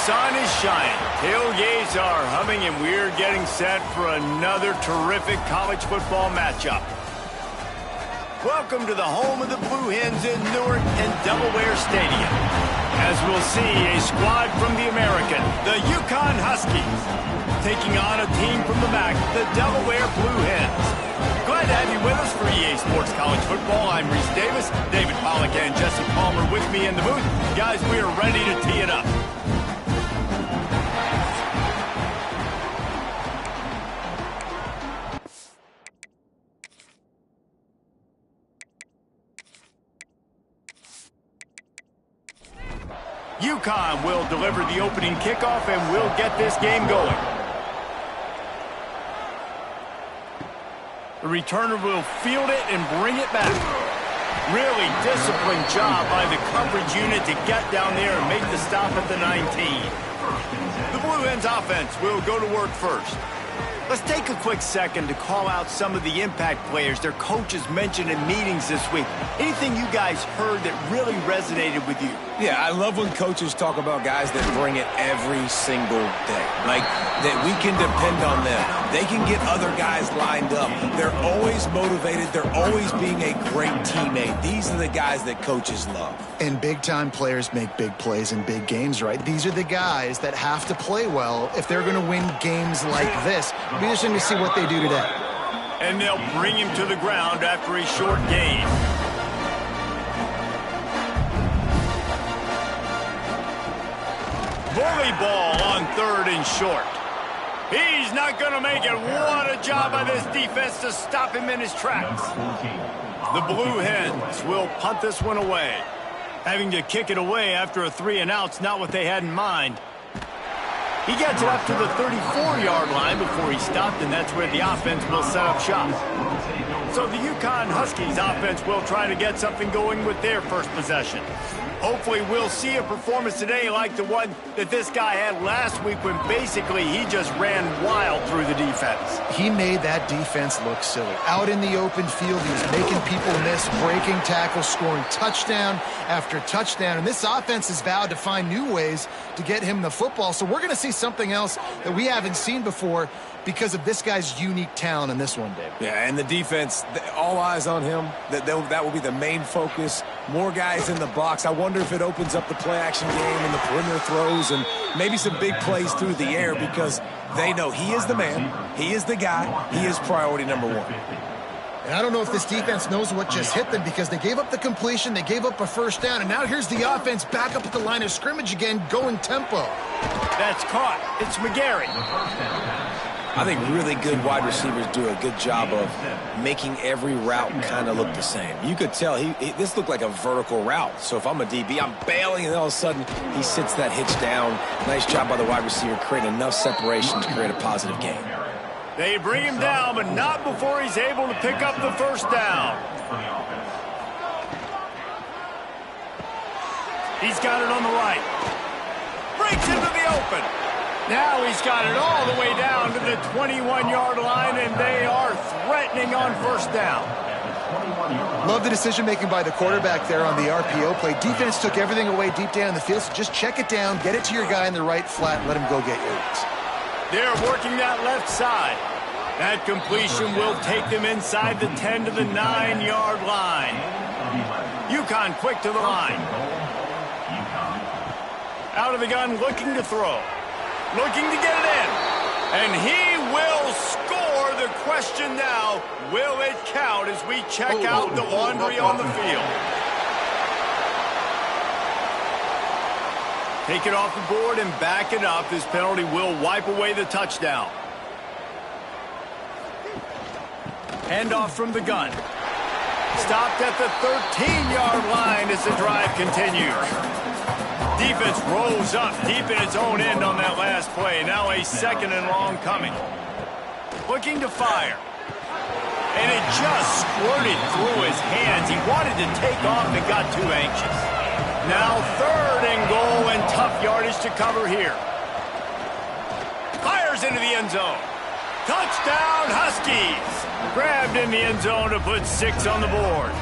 sun is shining, tailgates are humming, and we're getting set for another terrific college football matchup. Welcome to the home of the Blue Hens in Newark and Delaware Stadium. As we'll see, a squad from the American, the UConn Huskies, taking on a team from the MAC, the Delaware Blue Hens. Glad to have you with us for EA Sports College Football. I'm Reese Davis, David Pollack and Jesse Palmer with me in the booth. Guys, we are ready to tee it up. UConn will deliver the opening kickoff and we'll get this game going. The returner will field it and bring it back. Really disciplined job by the coverage unit to get down there and make the stop at the 19. The Blue Hens offense will go to work first. Let's take a quick second to call out some of the impact players their coaches mentioned in meetings this week. Anything you guys heard that really resonated with you? Yeah, I love when coaches talk about guys that bring it every single day. Like, that we can depend on them. They can get other guys lined up. They're always motivated. They're always being a great teammate. These are the guys that coaches love. And big-time players make big plays in big games, right? These are the guys that have to play well if they're going to win games like this. It'll be interesting to see what they do today. And they'll bring him to the ground after a short gain. Bully ball on 3rd and short. He's not going to make it. What a job by this defense to stop him in his tracks. The Blue Hens will punt this one away. Having to kick it away after a 3-and-out's not what they had in mind. He gets it up to the 34-yard line before he stopped, and that's where the offense will set up shop. So the UConn Huskies offense will try to get something going with their first possession. Hopefully we'll see a performance today like the one that this guy had last week when basically he just ran wild through the defense. He made that defense look silly. Out in the open field, he was making people miss, breaking tackles, scoring touchdown after touchdown. And this offense has vowed to find new ways to get him the football. So we're going to see something else that we haven't seen before because of this guy's unique talent in this one, Dave. Yeah, and the defense, all eyes on him. That will be the main focus. More guys in the box. I wonder if it opens up the play-action game and the perimeter throws and maybe some big plays through the air because they know he is the man, he is the guy, he is priority number one. And I don't know if this defense knows what just hit them because they gave up the completion, they gave up a first down, and now here's the offense back up at the line of scrimmage again, going tempo. That's caught. It's McGarry. I think really good wide receivers do a good job of making every route kind of look the same. You could tell this looked like a vertical route. So if I'm a DB, I'm bailing, and all of a sudden he sits that hitch down. Nice job by the wide receiver creating enough separation to create a positive gain. They bring him down, but not before he's able to pick up the first down. He's got it on the right. Breaks into the open. Now he's got it all the way down to the 21-yard line, and they are threatening on first down. Love the decision-making by the quarterback there on the RPO play. Defense took everything away deep down in the field, so just check it down, get it to your guy in the right flat, and let him go get yours. They're working that left side. That completion will take them inside the 10 to the 9-yard line. UConn quick to the line. Out of the gun, looking to throw. Looking to get it in. And he will score. The question now, will it count as we check out the laundry on the field? Take it off the board and back it up. This penalty will wipe away the touchdown. Handoff from the gun. Stopped at the 13-yard line as the drive continues. Defense rolls up deep in its own end on that last play. Now a 2nd and long coming. Looking to fire. And it just squirted through his hands. He wanted to take off and got too anxious. Now 3rd and goal and tough yardage to cover here. Fires into the end zone. Touchdown Huskies. Grabbed in the end zone to put 6 on the board.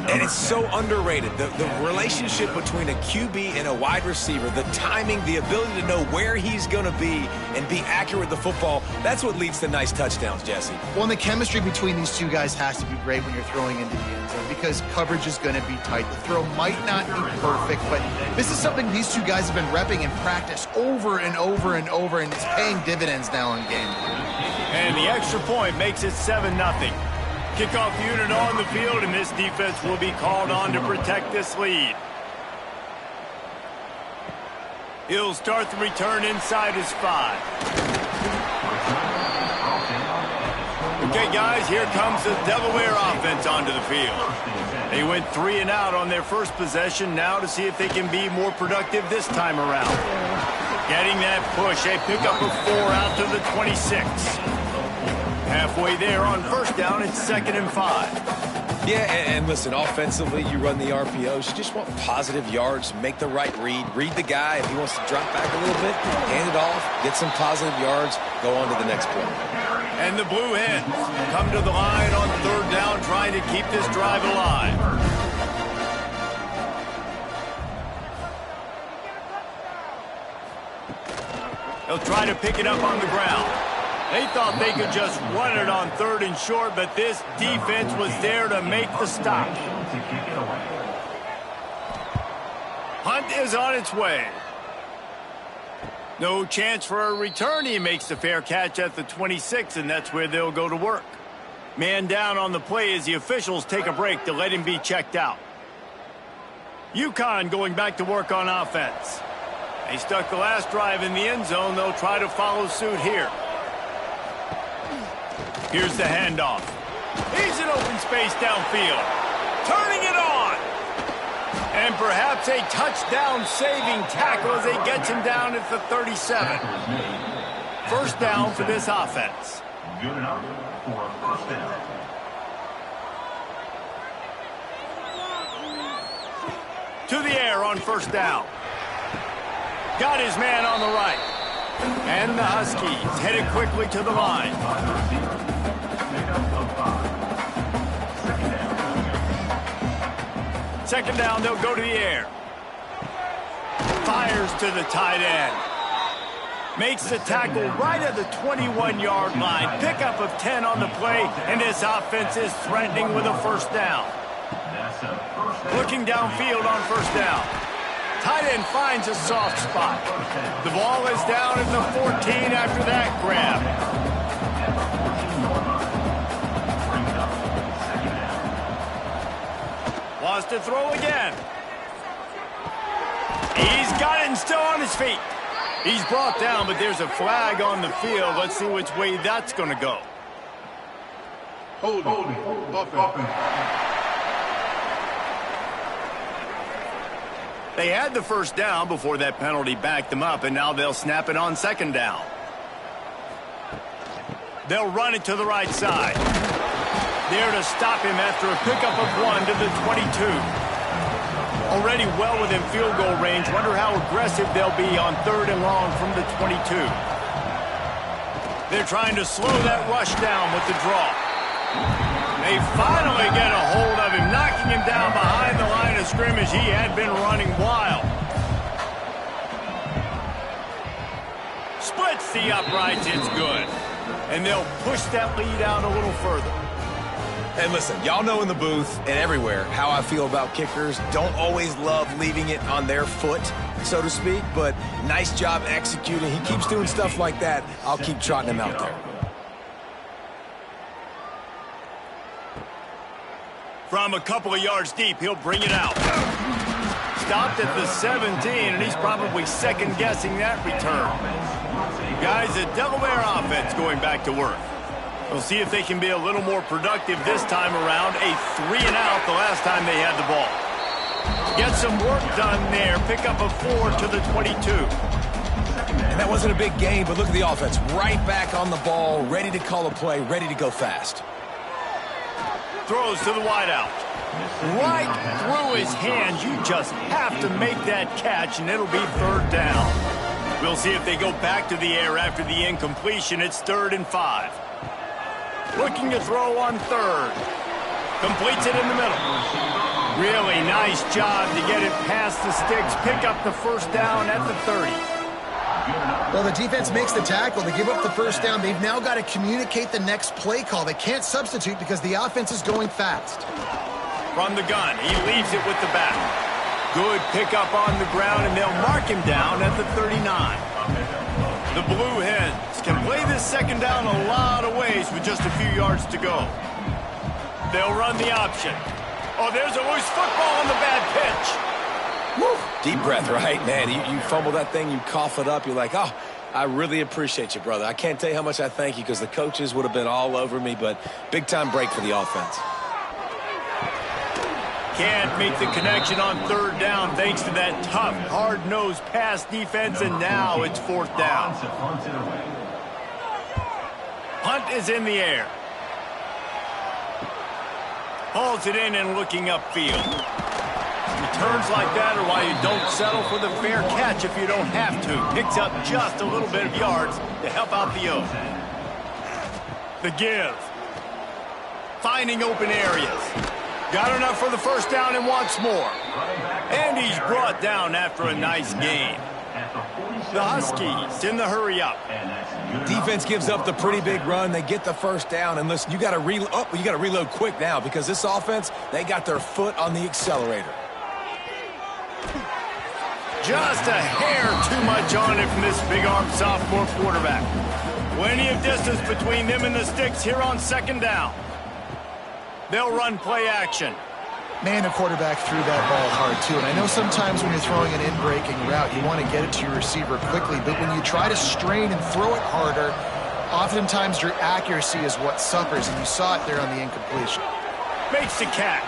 And it's so underrated. The relationship between a QB and a wide receiver, the timing, the ability to know where he's going to be and be accurate with the football, that's what leads to nice touchdowns, Jesse. Well, and the chemistry between these two guys has to be great when you're throwing into the end zone because coverage is going to be tight. The throw might not be perfect, but this is something these two guys have been repping in practice over and over and over, and it's paying dividends now in game. And the extra point makes it 7-0. Kickoff unit on the field, and this defense will be called on to protect this lead. He'll start the return inside his 5. Okay, guys, here comes the Delaware offense onto the field. They went 3 and out on their first possession, now to see if they can be more productive this time around. Getting that push, a pickup of 4 out to the 26. Halfway there on first down, it's 2nd and 5. Yeah, and listen, offensively, you run the RPOs. You just want positive yards, make the right read the guy. If he wants to drop back a little bit, hand it off, get some positive yards, go on to the next play. And the Blue Hens come to the line on 3rd down, trying to keep this drive alive. They'll try to pick it up on the ground. They thought they could just run it on 3rd and short, but this defense was there to make the stop. Hunt is on its way. No chance for a return. He makes the fair catch at the 26, and that's where they'll go to work. Man down on the play as the officials take a break to let him be checked out. UConn going back to work on offense. They stuck the last drive in the end zone. They'll try to follow suit here. Here's the handoff. He's in open space downfield. Turning it on. And perhaps a touchdown-saving tackle as they get him down at the 37. First down for this offense. Good enough for a first down. To the air on first down. Got his man on the right. And the Huskies headed quickly to the line. Second down, they'll go to the air. Fires to the tight end. Makes the tackle right at the 21-yard line. Pickup of 10 on the play, and this offense is threatening with a first down. Looking downfield on first down. Tight end finds a soft spot. The ball is down at the 14 after that grab. Wants to throw again. He's got it and still on his feet. He's brought down, but there's a flag on the field. Let's see which way that's going to go. Holding. They had the first down before that penalty backed them up, and now they'll snap it on second down. They'll run it to the right side. There to stop him after a pickup of 1 to the 22. Already well within field goal range. Wonder how aggressive they'll be on 3rd and long from the 22. They're trying to slow that rush down with the draw. They finally get a hold of him, knocking him down behind the line of scrimmage. He had been running wild. Splits the uprights. It's good. And they'll push that lead out a little further. And listen, y'all know in the booth and everywhere how I feel about kickers. Don't always love leaving it on their foot, so to speak, but nice job executing. He keeps doing stuff like that. I'll keep trotting him out there. From a couple of yards deep, he'll bring it out. Stopped at the 17, and he's probably second-guessing that return. Guys, the Delaware offense going back to work. We'll see if they can be a little more productive this time around. A 3 and out the last time they had the ball. Get some work done there. Pick up a 4 to the 22. And that wasn't a big gain, but look at the offense. Right back on the ball, ready to call a play, ready to go fast. Throws to the wideout. Right through his hands. You just have to make that catch, and it'll be 3rd down. We'll see if they go back to the air after the incompletion. It's 3rd and 5. Looking to throw on 3rd. Completes it in the middle. Really nice job to get it past the sticks. Pick up the first down at the 30. Well, the defense makes the tackle. They give up the first down. They've now got to communicate the next play call. They can't substitute because the offense is going fast. From the gun, he leaves it with the back. Good pickup on the ground, and they'll mark him down at the 39. The Blue Hens can play this second down a lot of ways with just a few yards to go. They'll run the option. Oh, there's a loose football on the bad pitch. Woo. Deep breath, right? Man, you fumble that thing, you cough it up, you're like, oh, I really appreciate you, brother. I can't tell you how much I thank you because the coaches would have been all over me, but big-time break for the offense. Can't make the connection on third down thanks to that tough, hard-nosed pass defense, and now it's fourth down. Punt is in the air. Hauls it in and looking upfield. Returns like that are why you don't settle for the fair catch if you don't have to. Picks up just a little bit of yards to help out the O. The give. Finding open areas. Got enough for the first down and wants more. And he's brought down after a nice gain. The Huskies in the hurry up. Defense gives up the pretty big run. They get the first down. And listen, you got to reload quick now because this offense, they got their foot on the accelerator. Just a hair too much on it from this big-armed sophomore quarterback. Plenty of distance between them and the sticks here on second down. They'll run play action. Man, the quarterback threw that ball hard, too. And I know sometimes when you're throwing an in-breaking route, you want to get it to your receiver quickly. But when you try to strain and throw it harder, oftentimes your accuracy is what suffers. And you saw it there on the incompletion. Makes the catch.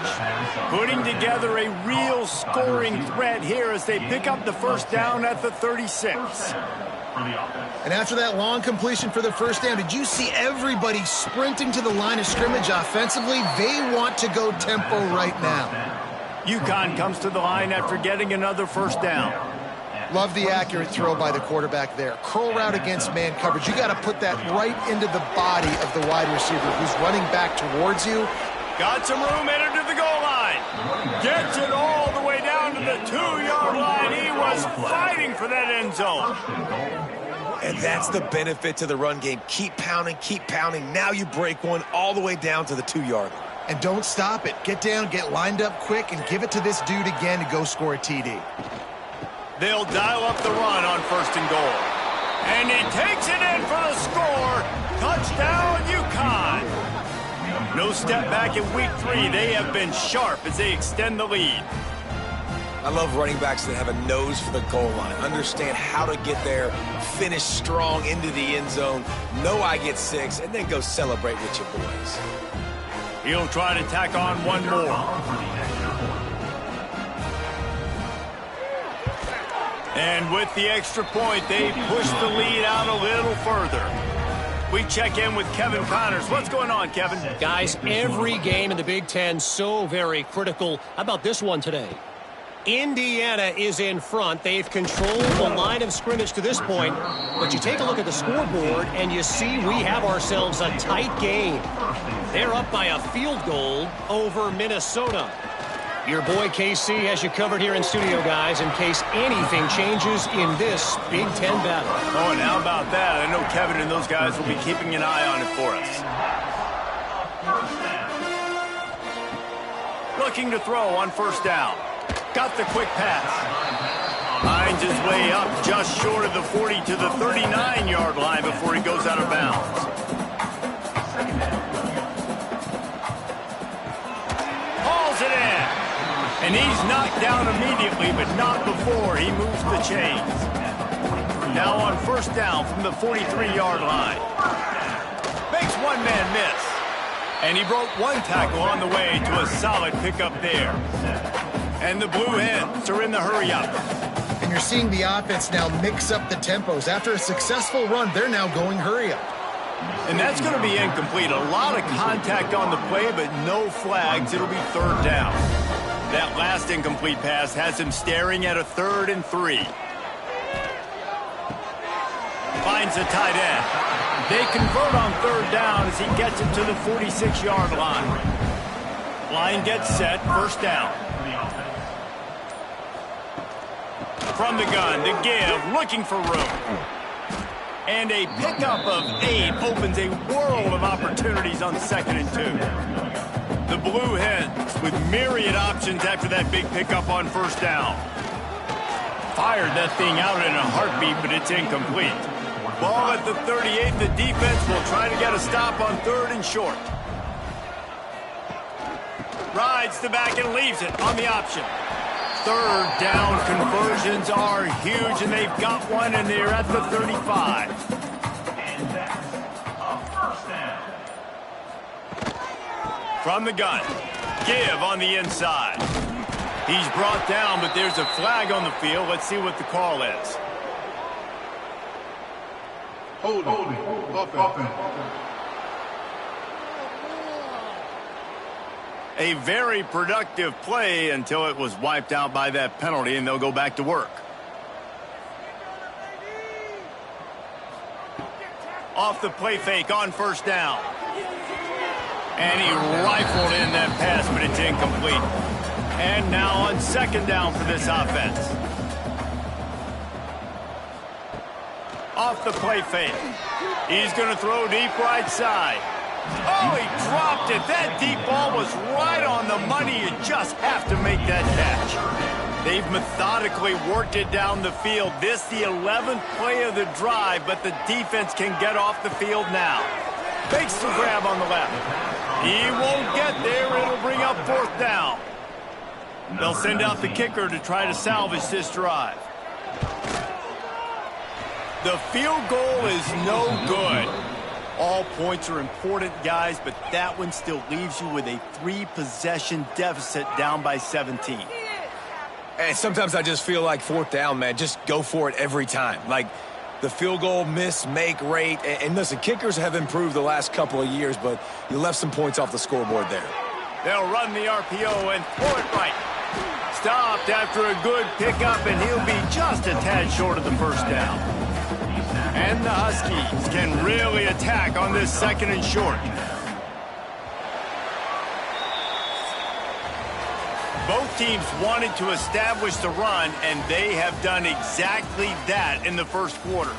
Putting together a real scoring threat here as they pick up the first down at the 36. And after that long completion for the first down, did you see everybody sprinting to the line of scrimmage offensively? They want to go tempo right now. UConn comes to the line after getting another first down. Love the accurate throw by the quarterback there. Curl route against man coverage. You got to put that right into the body of the wide receiver who's running back towards you. Got some room, entered to the goal line. Gets it all the way down to the 2-yard line. He was fighting for that end zone. And that's the benefit to the run game. Keep pounding, keep pounding. Now you break one all the way down to the 2-yard line. And don't stop it. Get down, get lined up quick, and give it to this dude again to go score a TD. They'll dial up the run on first and goal. And he takes it in for the score. Touchdown, UConn. No step back in week 3. They have been sharp as they extend the lead. I love running backs that have a nose for the goal line. Understand how to get there, finish strong into the end zone, know I get 6, and then go celebrate with your boys. He'll try to tack on one more. And with the extra point, they push the lead out a little further. We check in with Kevin Connors. What's going on, Kevin? Guys, every game in the Big Ten so very critical. How about this one today? Indiana is in front. They've controlled the line of scrimmage to this point. But you take a look at the scoreboard, and you see we have ourselves a tight game. They're up by a field goal over Minnesota. Your boy KC has you covered here in studio, guys, in case anything changes in this Big Ten battle. Oh, and how about that? I know Kevin and those guys will be keeping an eye on it for us. Looking to throw on first down. Got the quick pass. Finds his way up just short of the 40 to the 39-yard line before he goes out of bounds. Hauls it in. And he's knocked down immediately, but not before he moves the chains. Now on first down from the 43-yard line. Makes one man miss. And he broke one tackle on the way to a solid pickup there. And the Blue Hens are in the hurry-up. And you're seeing the offense now mix up the tempos. After a successful run, they're now going hurry-up. And that's going to be incomplete. A lot of contact on the play, but no flags. It'll be third down. That last incomplete pass has him staring at a 3rd and 3. Finds a tight end. They convert on third down as he gets it to the 46-yard line. Line gets set, first down. From the gun, the give, looking for room. And a pickup of 8 opens a world of opportunities on 2nd and 2. The Blue Hens with myriad options after that big pickup on first down. Fired that thing out in a heartbeat, but it's incomplete. Ball at the 38. The defense will try to get a stop on 3rd and short. Rides the back and leaves it on the option. 3rd down conversions are huge, and they've got one, and they're at the 35. From the gun, give on the inside. He's brought down, but there's a flag on the field. Let's see what the call is. Holding. Offense. A very productive play until it was wiped out by that penalty, and they'll go back to work. Off the play fake on first down. And he rifled in that pass, but it's incomplete. And now on 2nd down for this offense. Off the play fake. He's going to throw deep right side. Oh, he dropped it. That deep ball was right on the money. You just have to make that catch. They've methodically worked it down the field. This the 11th play of the drive, but the defense can get off the field now. Fakes the grab on the left. He won't get there. It'll bring up 4th down. They'll send out the kicker to try to salvage this drive. The field goal is no good. All points are important, guys, but that one still leaves you with a 3-possession deficit down by 17. And sometimes I just feel like 4th down, man, just go for it every time. Like the field goal miss-make rate. And listen, kickers have improved the last couple of years, but you left some points off the scoreboard there. They'll run the RPO and throw it right. Stopped after a good pickup, and he'll be just a tad short of the first down. And the Huskies can really attack on this 2nd and short. Both teams wanted to establish the run, and they have done exactly that in the first quarter.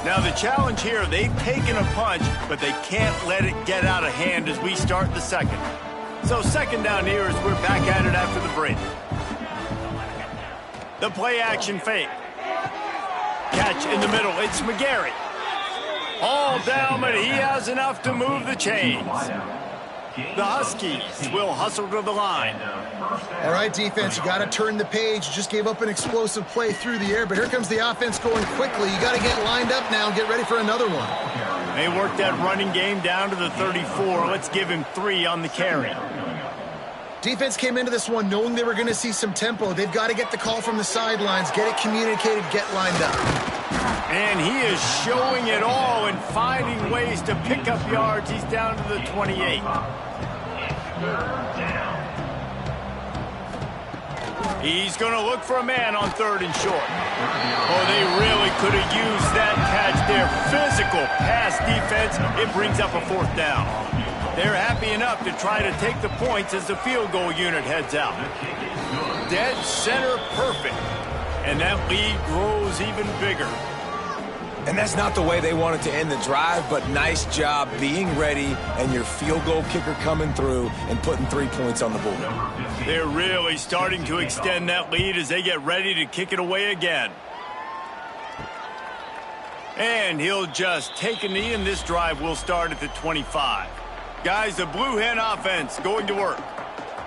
Now the challenge here, they've taken a punch, but they can't let it get out of hand as we start the 2nd. So 2nd down here as we're back at it after the break. The play action fake. Catch in the middle, it's McGarry. All down, but he has enough to move the chains. The Huskies will hustle to the line. All right, defense, you got to turn the page. You just gave up an explosive play through the air, but here comes the offense going quickly. You got to get lined up now and get ready for another one. They worked that running game down to the 34. Let's give him 3 on the carry. Defense came into this one knowing they were going to see some tempo. They've got to get the call from the sidelines, get it communicated, get lined up. And he is showing it all and finding ways to pick up yards. He's down to the 28. He's going to look for a man on 3rd and short. Oh, they really could have used that catch there. Physical pass defense. It brings up a 4th down. They're happy enough to try to take the points as the field goal unit heads out. Dead center perfect. And that lead grows even bigger. And that's not the way they wanted to end the drive, but nice job being ready and your field goal kicker coming through and putting 3 points on the board. They're really starting to extend that lead as they get ready to kick it away again. And he'll just take a knee, and this drive will start at the 25. Guys, the Blue Hen offense going to work.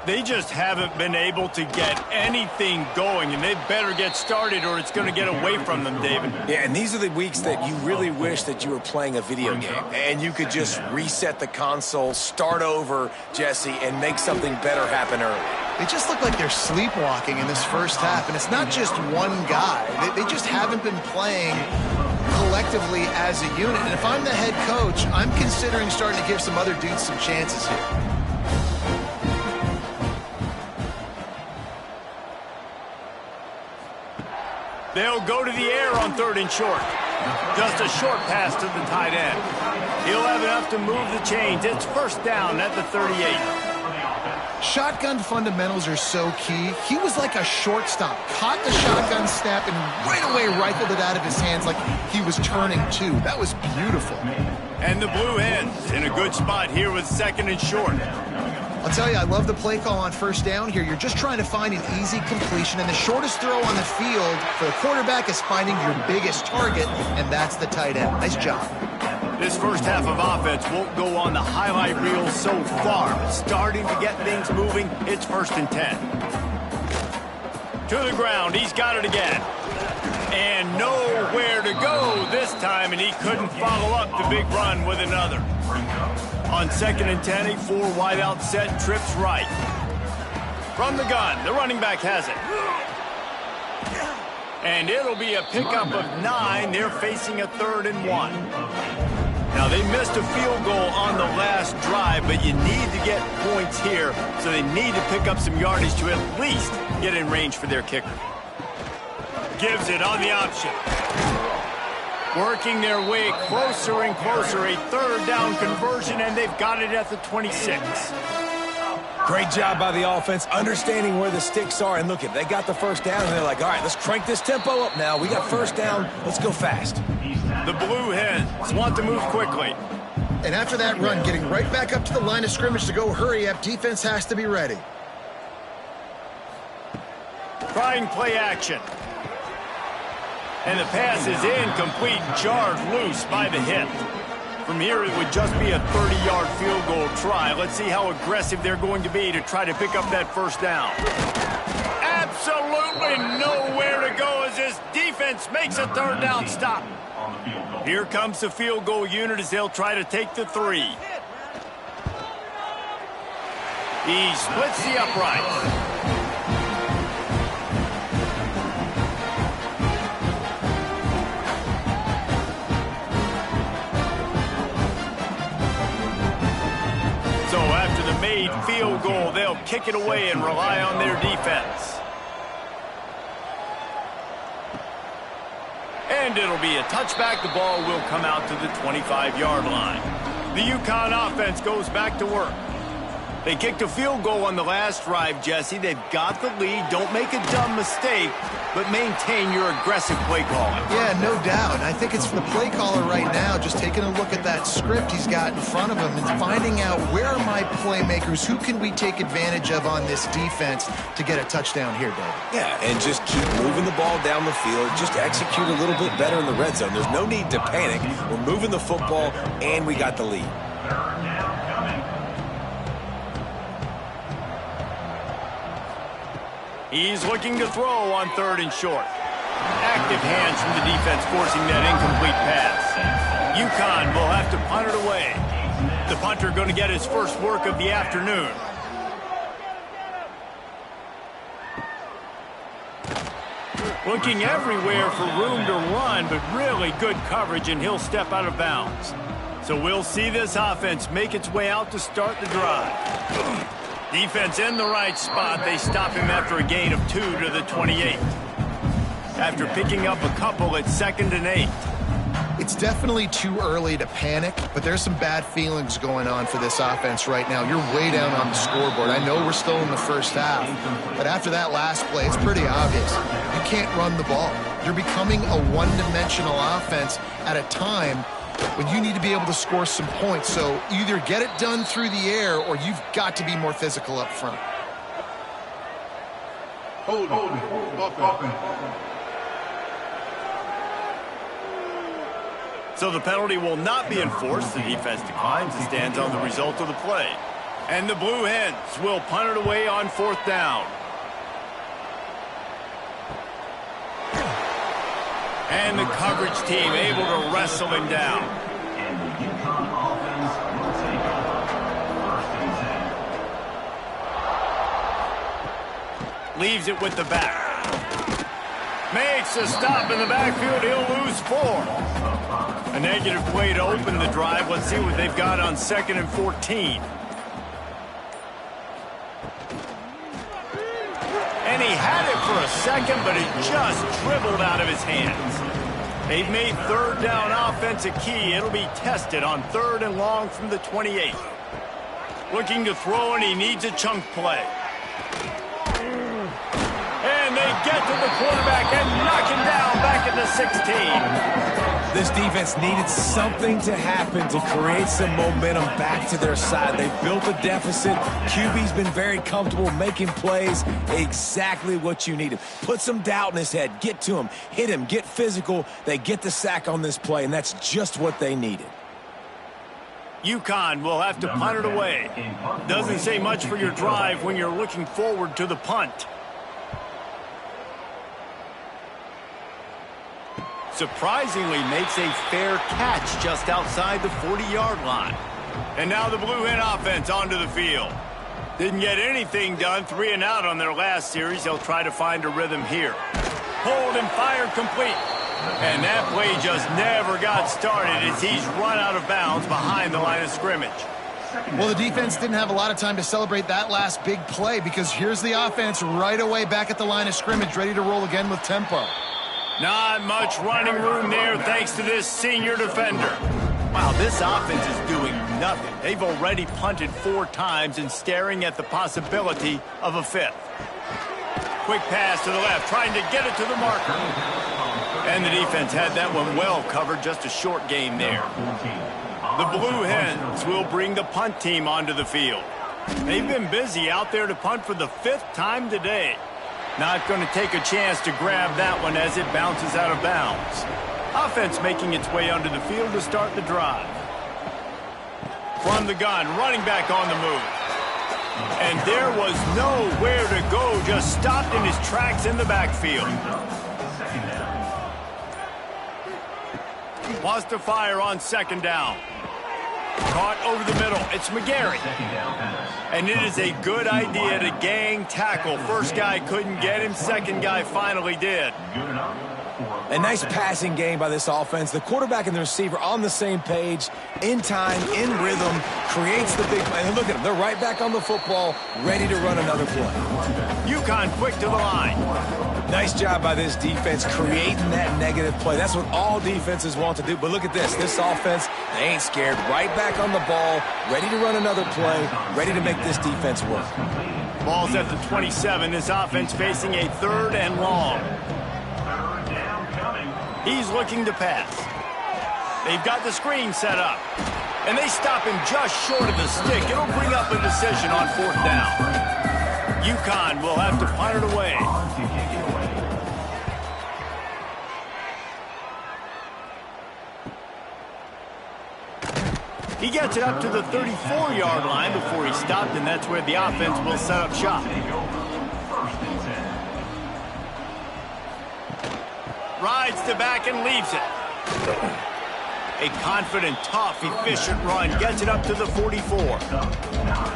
They just haven't been able to get anything going, and they better get started or it's going to get away from them, David. Yeah, and these are the weeks that you really wish that you were playing a video game and you could just reset the console, start over, Jesse, and make something better happen early. They just look like they're sleepwalking in this first half, and it's not just one guy. They just haven't been playing collectively as a unit. And if I'm the head coach, I'm considering starting to give some other dudes some chances here. They'll go to the air on 3rd and short. Just a short pass to the tight end. He'll have enough to move the chains. It's 1st down at the 38. Shotgun fundamentals are so key. He was like a shortstop. Caught the shotgun snap and right away rifled it out of his hands like he was turning two. That was beautiful. And the Blue Hens in a good spot here with 2nd and short. I'll tell you, I love the play call on 1st down here. You're just trying to find an easy completion, and the shortest throw on the field for the quarterback is finding your biggest target, and that's the tight end. Nice job. This first half of offense won't go on the highlight reel so far, but starting to get things moving, it's 1st and 10. To the ground, he's got it again. And nowhere to go this time, and he couldn't follow up the big run with another. On 2nd and 10, a 4 wide out set, trips right. From the gun, the running back has it. And it'll be a pickup of 9. They're facing a 3rd and 1. Now, they missed a field goal on the last drive, but you need to get points here, so they need to pick up some yardage to at least get in range for their kicker. Gives it on the option. Working their way closer and closer, a 3rd down conversion, and they've got it at the 26. Great job by the offense, understanding where the sticks are. And look, they got the 1st down, and they're like, all right, let's crank this tempo up now. We got 1st down. Let's go fast. The Blue Hens want to move quickly. And after that run, getting right back up to the line of scrimmage to go hurry up, defense has to be ready. Trying play action. And the pass is incomplete, jarred loose by the hit. From here, it would just be a 30-yard field goal try. Let's see how aggressive they're going to be to try to pick up that 1st down. Absolutely nowhere to go as this defense makes a 3rd down stop. Here comes the field goal unit as they'll try to take the 3. He splits the uprights. So after the made field goal, they'll kick it away and rely on their defense. And it'll be a touchback. The ball will come out to the 25-yard line. The UConn offense goes back to work. They kicked a field goal on the last drive, Jesse. They've got the lead. Don't make a dumb mistake, but maintain your aggressive play calling. Yeah, no doubt. I think it's the play caller right now just taking a look at that script he's got in front of him and finding out where are my playmakers, who can we take advantage of on this defense to get a touchdown here, Dave. Yeah, and just keep moving the ball down the field. Just execute a little bit better in the red zone. There's no need to panic. We're moving the football, and we got the lead. He's looking to throw on 3rd and short. Active hands from the defense forcing that incomplete pass. UConn will have to punt it away. The punter going to get his first work of the afternoon. Looking everywhere for room to run, but really good coverage, and he'll step out of bounds. So we'll see this offense make its way out to start the drive. Defense in the right spot. They stop him after a gain of 2 to the 28. After picking up a couple at 2nd and 8. It's definitely too early to panic, but there's some bad feelings going on for this offense right now. You're way down on the scoreboard. I know we're still in the first half, but after that last play, it's pretty obvious. You can't run the ball. You're becoming a one-dimensional offense at a time when you need to be able to score some points. So either get it done through the air or you've got to be more physical up front. Hold it. Offense. So the penalty will not be enforced. The defense declines and stands on the result of the play. And the Blue Hens will punt it away on 4th down. And the coverage team able to wrestle him down. Leaves it with the back. Makes a stop in the backfield. He'll lose 4. A negative play to open the drive. Let's see what they've got on 2nd and 14. And he had it for a second, but it just dribbled out of his hands. They've made third down offense a key. It'll be tested on 3rd and long from the 28. Looking to throw, and he needs a chunk play. And they get to the quarterback and knock him down back at the 16. This defense needed something to happen to create some momentum back to their side. They built a deficit. QB's been very comfortable making plays. Exactly what you needed. Put some doubt in his head. Get to him. Hit him. Get physical. They get the sack on this play, and that's just what they needed. UConn will have to punt it away. Doesn't say much for your drive when you're looking forward to the punt. Surprisingly makes a fair catch just outside the 40-yard line. And now the Blue Hen offense onto the field. Didn't get anything done, 3 and out on their last series. They'll try to find a rhythm here. Hold and fire complete. And that play just never got started as he's run out of bounds behind the line of scrimmage. Well, the defense didn't have a lot of time to celebrate that last big play because here's the offense right away back at the line of scrimmage, ready to roll again with tempo. Not much running room there thanks to this senior defender. Wow, this offense is doing nothing. They've already punted 4 times and staring at the possibility of a 5th. Quick pass to the left, trying to get it to the marker. And the defense had that one well covered, just a short game there. The Blue Hens will bring the punt team onto the field. They've been busy out there to punt for the 5th time today. Not going to take a chance to grab that one as it bounces out of bounds. Offense making its way onto the field to start the drive. From the gun, running back on the move. And there was nowhere to go, just stopped in his tracks in the backfield. Wants to fire on 2nd down. Caught over the middle. It's McGarry. And it is a good idea to gang tackle. First guy couldn't get him. Second guy finally did. A nice passing game by this offense. The quarterback and the receiver on the same page, in time, in rhythm, creates the big play. And look at them. They're right back on the football, ready to run another play. UConn quick to the line. Nice job by this defense creating that negative play. That's what all defenses want to do. But look at this. This offense, they ain't scared. Right back on the ball, ready to run another play, ready to make this defense work. Ball's at the 27. This offense facing a 3rd and long. He's looking to pass. They've got the screen set up. And they stop him just short of the stick. It'll bring up a decision on 4th down. UConn will have to punt it away. He gets it up to the 34-yard line before he stopped, and that's where the offense will set up shop. Rides to back and leaves it. A confident, tough, efficient run gets it up to the 44.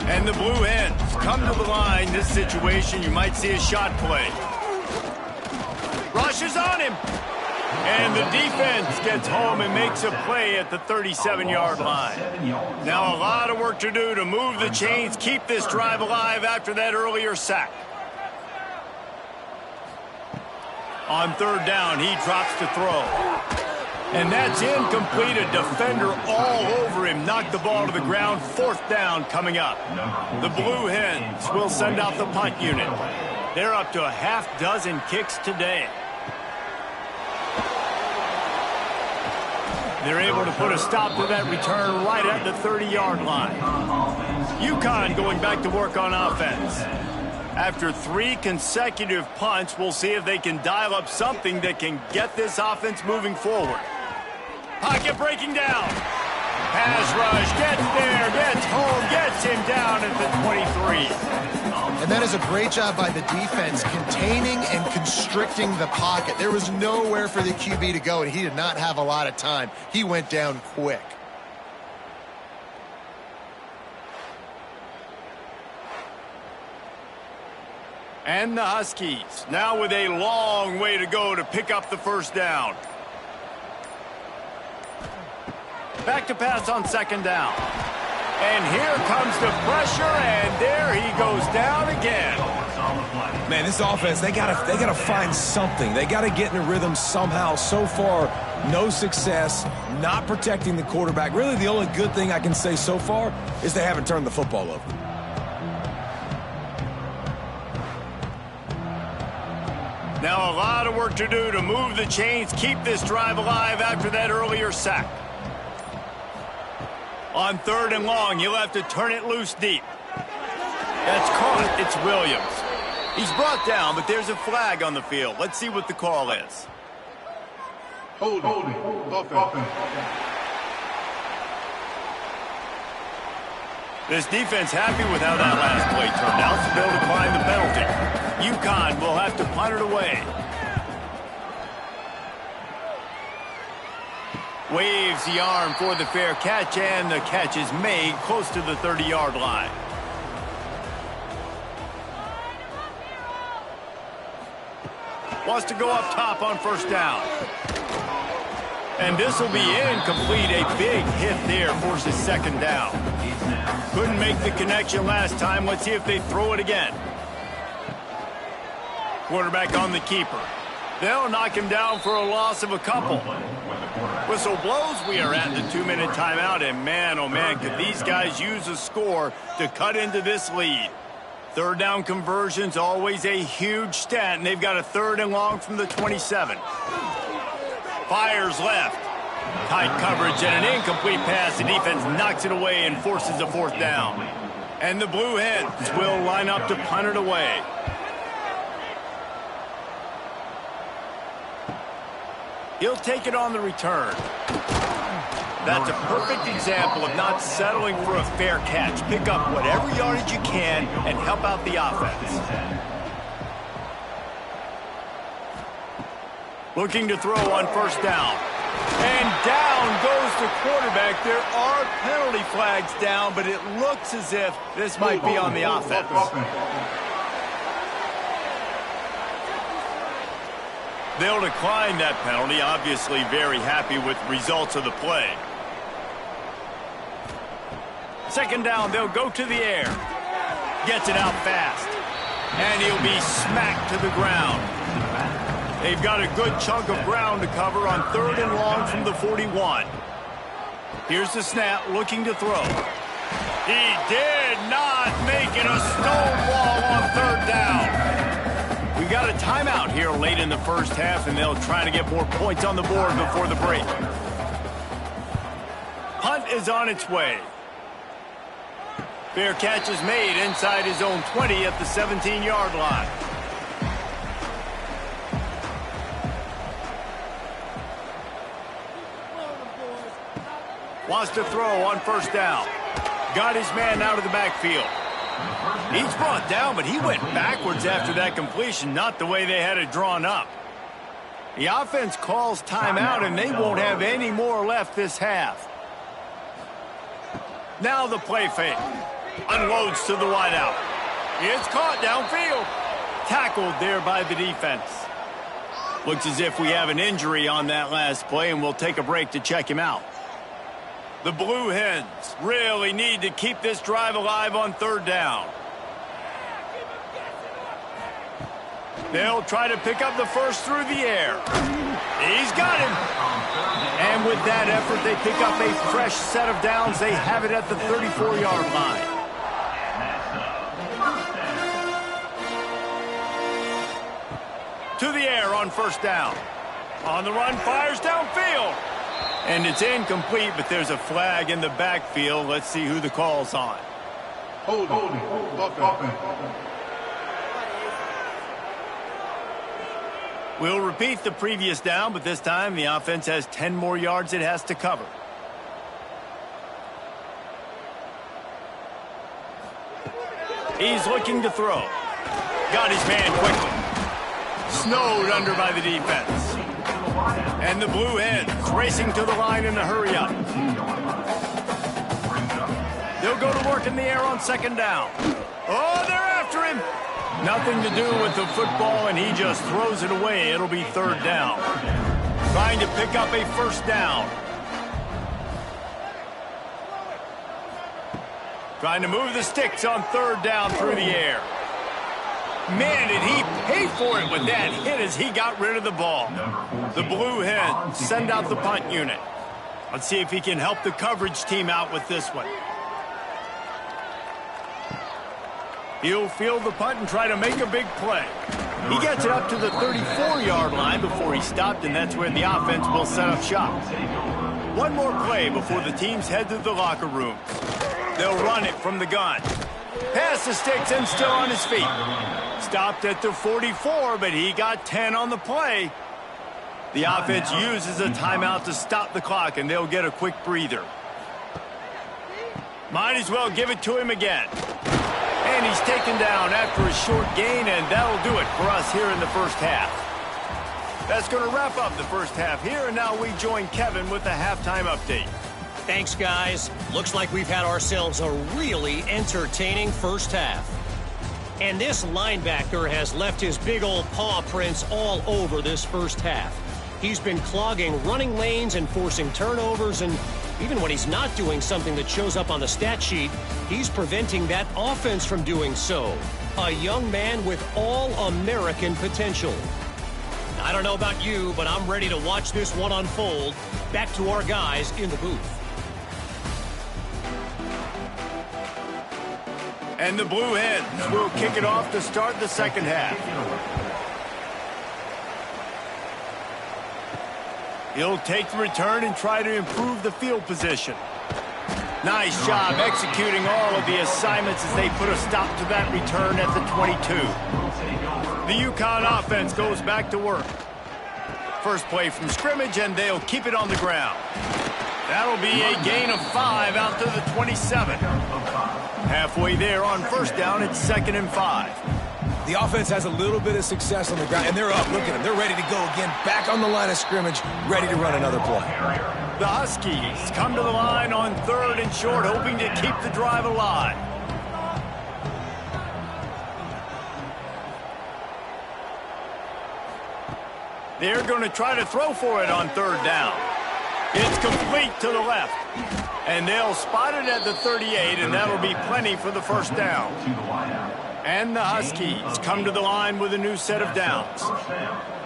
And the Blue Hens come to the line. This situation, you might see a shot play. Rushes on him. And the defense gets home and makes a play at the 37-yard line. Now a lot of work to do to move the chains, keep this drive alive after that earlier sack. On 3rd down, he drops to throw. And that's incomplete. A defender all over him. Knocked the ball to the ground. 4th down coming up. The Blue Hens will send out the punt unit. They're up to a half-dozen kicks today. They're able to put a stop to that return right at the 30-yard line. UConn going back to work on offense. After 3 consecutive punts, we'll see if they can dial up something that can get this offense moving forward. Pocket breaking down. Pass rush, gets there, gets home, gets him down at the 23. And that is a great job by the defense, containing and constricting the pocket. There was nowhere for the QB to go, and he did not have a lot of time. He went down quick. And the Huskies now with a long way to go to pick up the 1st down. Back to pass on 2nd down. And here comes the pressure, and there he goes down again. Man, this offense, they gotta find something. They gotta get in a rhythm somehow. So far, no success, not protecting the quarterback. Really, the only good thing I can say so far is they haven't turned the football over. Now a lot of work to do to move the chains, keep this drive alive after that earlier sack. On 3rd and long, you'll have to turn it loose deep. That's caught. It's Williams. He's brought down, but there's a flag on the field. Let's see what the call is. Holding. Offense. This defense happy with how that last play turned out, so they'll decline the penalty. UConn will have to punt it away. Waves the arm for the fair catch, and the catch is made close to the 30-yard line. Wants to go up top on 1st down. And this will be incomplete. A big hit there forces 2nd down. Couldn't make the connection last time. Let's see if they throw it again. Quarterback on the keeper. They'll knock him down for a loss of a couple. Whistle blows. We are at the 2-minute timeout. And man, oh man, could these guys use a score to cut into this lead. 3rd down conversion's always a huge stat, and they've got a 3rd and long from the 27. Fires left. Tight coverage and an incomplete pass. The defense knocks it away and forces a 4th down. And the Blue Hens will line up to punt it away. He'll take it on the return. That's a perfect example of not settling for a fair catch. Pick up whatever yardage you can and help out the offense. Looking to throw on 1st down. And down goes the quarterback. There are penalty flags down, but it looks as if this might be on the offense. They'll decline that penalty, obviously very happy with the results of the play. 2nd down, they'll go to the air. Gets it out fast. And he'll be smacked to the ground. They've got a good chunk of ground to cover on 3rd and long from the 41. Here's the snap, looking to throw. He did not make it. A stonewall on 3rd down. We got a timeout here late in the 1st half, and they'll try to get more points on the board before the break. Punt is on its way. Fair catch is made inside his own 20 at the 17-yard line. Wants to throw on 1st down. Got his man out of the backfield. He's brought down, but he went backwards after that completion, not the way they had it drawn up. The offense calls timeout, and they won't have any more left this half. Now the play fake. Unloads to the wideout. It's caught downfield. Tackled there by the defense. Looks as if we have an injury on that last play, and we'll take a break to check him out. The Blue Hens really need to keep this drive alive on 3rd down. They'll try to pick up the first through the air. He's got him. And with that effort, they pick up a fresh set of downs. They have it at the 34-yard line. To the air on 1st down. On the run, fires downfield. And it's incomplete, but there's a flag in the backfield. Let's see who the call's on. Holding. We'll repeat the previous down, but this time the offense has 10 more yards it has to cover. He's looking to throw. Got his man quickly. Snowed under by the defense. And the Blue Hens racing to the line in a hurry-up. They'll go to work in the air on 2nd down. Oh, they're after him. Nothing to do with the football, and he just throws it away. It'll be 3rd down. Trying to pick up a 1st down. Trying to move the sticks on 3rd down through the air. Man, did he pay for it with that hit as he got rid of the ball. The Blue Hens send out the punt unit. Let's see if he can help the coverage team out with this one. He'll field the punt and try to make a big play. He gets it up to the 34-yard line before he stopped, and that's where the offense will set up shop. One more play before the teams head to the locker rooms. They'll run it from the gun. Pass the sticks and still on his feet. Stopped at the 44, but he got 10 on the play. The offense uses a timeout to stop the clock, and they'll get a quick breather. Might as well give it to him again. And he's taken down after a short gain, and that'll do it for us here in the first half. That's going to wrap up the first half here, and now we join Kevin with the halftime update. Thanks, guys. Looks like we've had ourselves a really entertaining first half. And this linebacker has left his big old paw prints all over this first half. He's been clogging running lanes and forcing turnovers, and even when he's not doing something that shows up on the stat sheet, he's preventing that offense from doing so. A young man with all-American potential. I don't know about you, but I'm ready to watch this one unfold. Back to our guys in the booth. And the Blue Hens will kick it off to start the second half. He'll take the return and try to improve the field position. Nice job executing all of the assignments as they put a stop to that return at the 22. The UConn offense goes back to work. First play from scrimmage, and they'll keep it on the ground. That'll be a gain of 5 out to the 27. Halfway there on first down, it's 2nd and 5. The offense has a little bit of success on the ground, and they're up. Look at them. They're ready to go again, back on the line of scrimmage, ready to run another play. The Huskies come to the line on 3rd and short, hoping to keep the drive alive. They're going to try to throw for it on 3rd down. It's complete to the left. And they'll spot it at the 38, and that'll be plenty for the first down. And the Huskies come to the line with a new set of downs.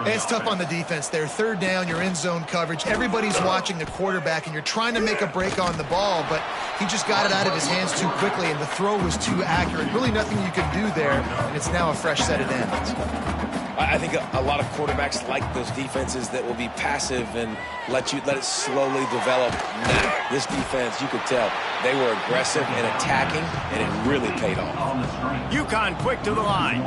It's tough on the defense there. 3rd down, you're in zone coverage. Everybody's watching the quarterback, and you're trying to make a break on the ball, but he just got it out of his hands too quickly, and the throw was too accurate. Really nothing you can do there, and it's now a fresh set of downs. I think a lot of quarterbacks like those defenses that will be passive and let it slowly develop. Now, this defense, you could tell, they were aggressive and attacking, and it really paid off. UConn quick to the line.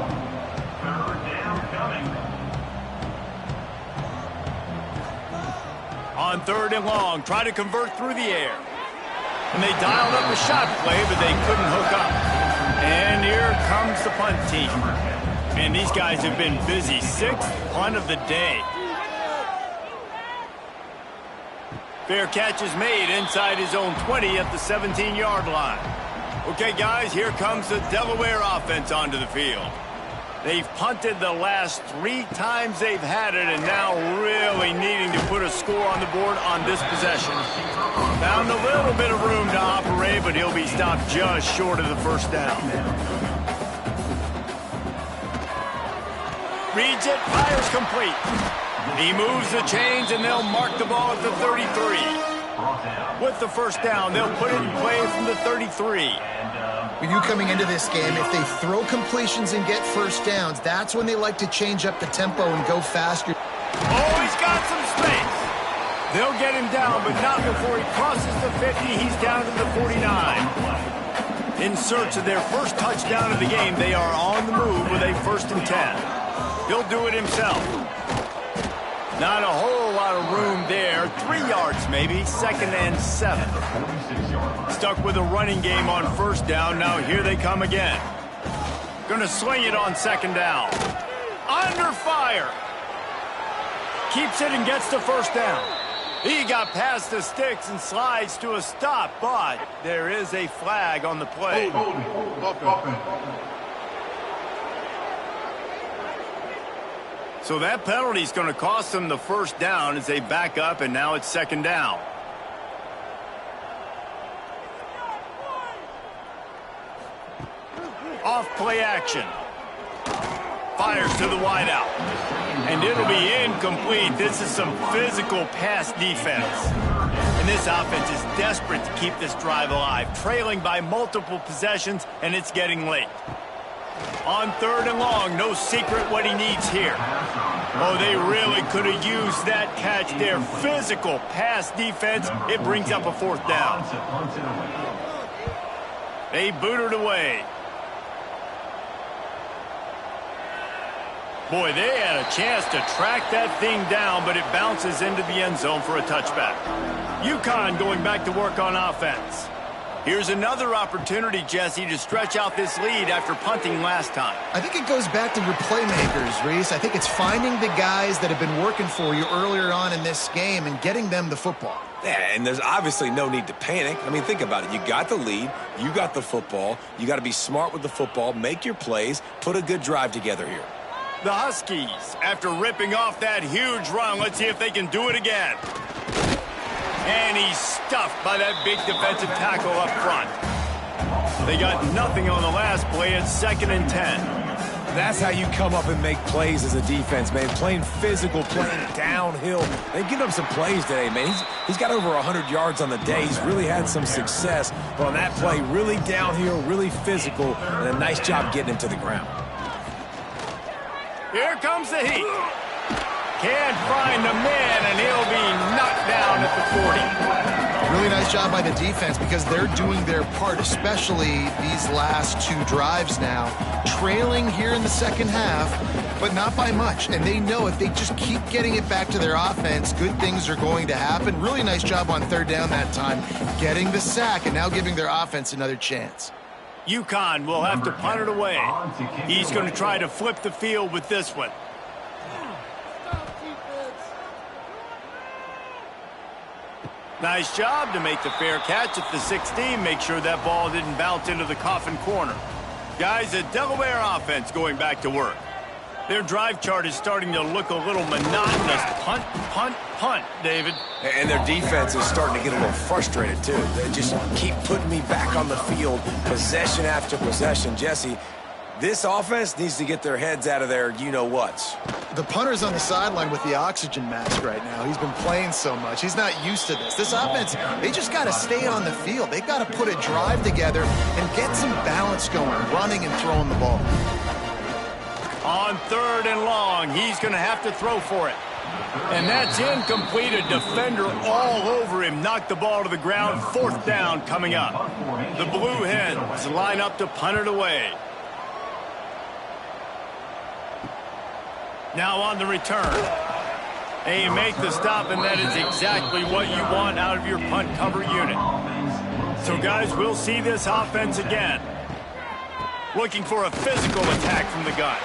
On 3rd and long, try to convert through the air. And they dialed up a shot play, but they couldn't hook up. And here comes the punt team. And these guys have been busy. 6th punt of the day. Fair catch is made inside his own 20 at the 17-yard line. Okay, guys, here comes the Delaware offense onto the field. They've punted the last 3 times they've had it, and now really needing to put a score on the board on this possession. Found a little bit of room to operate, but he'll be stopped just short of the first down. Reads it, fires complete. He moves the chains, and they'll mark the ball at the 33. With the first down, they'll put it in play from the 33. When you coming into this game, if they throw completions and get first downs, that's when they like to change up the tempo and go faster. Oh, he's got some space. They'll get him down, but not before he crosses the 50. He's down to the 49. In search of their first touchdown of the game, they are on the move with a 1st and 10. He'll do it himself. Not a whole lot of room there. 3 yards maybe. 2nd and 7. Stuck with a running game on first down. Now here they come again. Gonna swing it on 2nd down. Under fire. Keeps it and gets the first down. He got past the sticks and slides to a stop, but there is a flag on the play. So that penalty is going to cost them the first down as they back up, and now it's 2nd down. Off play action. fires to the wideout. And it'll be incomplete. This is some physical pass defense. And this offense is desperate to keep this drive alive, trailing by multiple possessions, and it's getting late. On 3rd and long, no secret what he needs here. Oh, they really could have used that catch there. Physical pass defense. It brings up a 4th down. They boot it away. Boy, they had a chance to track that thing down, but it bounces into the end zone for a touchback. UConn going back to work on offense. Here's another opportunity, Jesse, to stretch out this lead after punting last time. I think it goes back to your playmakers, Reese. I think it's finding the guys that have been working for you earlier on in this game and getting them the football. Yeah, and there's obviously no need to panic. I mean, think about it. You got the lead. You got the football. You got to be smart with the football, make your plays, put a good drive together here. The Huskies, after ripping off that huge run, let's see if they can do it again. And he's stuffed by that big defensive tackle up front. They got nothing on the last play. It's 2nd and 10. That's how you come up and make plays as a defense, man. Playing physical, playing downhill. They've given up some plays today, man. He's got over 100 yards on the day. He's really had some success. But on that play, really downhill, really physical, and a nice job getting him to the ground. Here comes the heat. Can't find the man, and he'll be knocked down at the 40. Really nice job by the defense because they're doing their part, especially these last 2 drives now. Trailing here in the second half, but not by much. And they know if they just keep getting it back to their offense, good things are going to happen. Really nice job on 3rd down that time, getting the sack and now giving their offense another chance. UConn will have to punt it away. He's going to try to flip the field with this one. Nice job to make the fair catch at the 16. Make sure that ball didn't bounce into the coffin corner. Guys, a Delaware offense going back to work. Their drive chart is starting to look a little monotonous. Punt, punt, punt, David. And their defense is starting to get a little frustrated, too. They just keep putting me back on the field, possession after possession. Jesse, this offense needs to get their heads out of their you-know-whats. The punter's on the sideline with the oxygen mask right now. He's been playing so much. He's not used to this. This offense, they just got to stay on the field. They've got to put a drive together and get some balance going, running and throwing the ball. On 3rd and long, he's going to have to throw for it. And that's incomplete. A defender all over him. Knocked the ball to the ground. 4th down coming up. The Blue Hens line up to punt it away. Now on the return. They make the stop, and that is exactly what you want out of your punt cover unit. So, guys, we'll see this offense again. Looking for a physical attack from the gun.